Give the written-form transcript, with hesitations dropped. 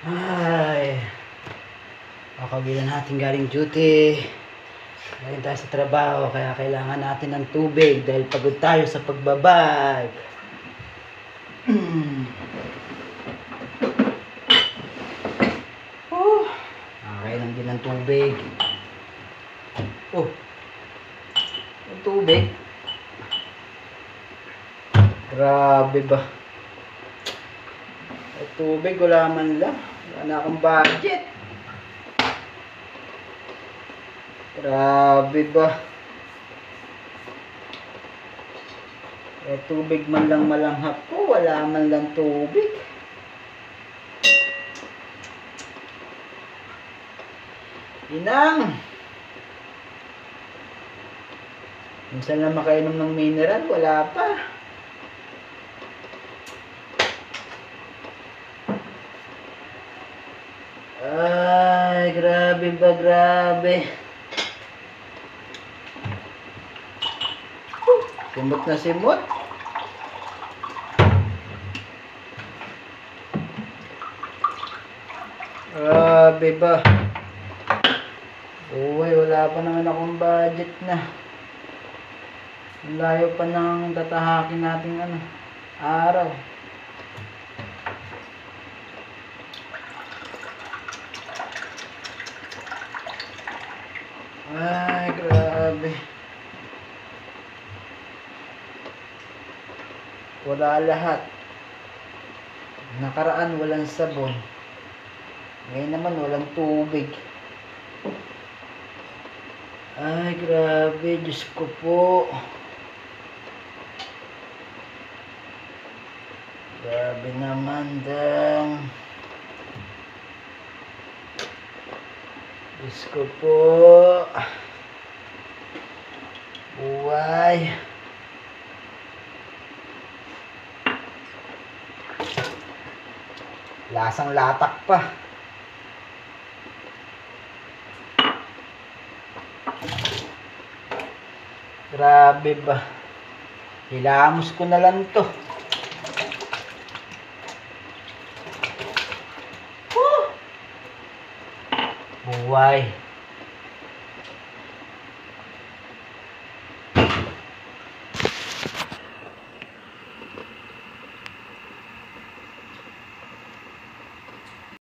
Ay, kakagilan natin galing duty. Galing tayo sa trabaho, kaya kailangan natin ng tubig dahil pagod tayo sa pagbabag. Kailangan din ng tubig. Yung tubig. Grabe ba? Ay, tubig, wala man lang. Wala na akong budget. Grabe ba? Eh, tubig man lang malanghap ko, wala man lang tubig. Inang! Minsan lang makainom ng mineral, wala pa. Ay, grabe ba, grabe. Simot na simot. Grabe ba. Uy, wala pa naman akong budget na. Layo pa ng tatahakin nating araw. Ay, grabe. Wala lahat. Nakaraan walang sabon. Ngayon naman walang tubig. Ay, grabe. Diyos ko po. Grabe naman, dang. Diyos ko po. Buhay. Lasang latak pa. Grabe ba? Hilamos ko na lang to. Buhay.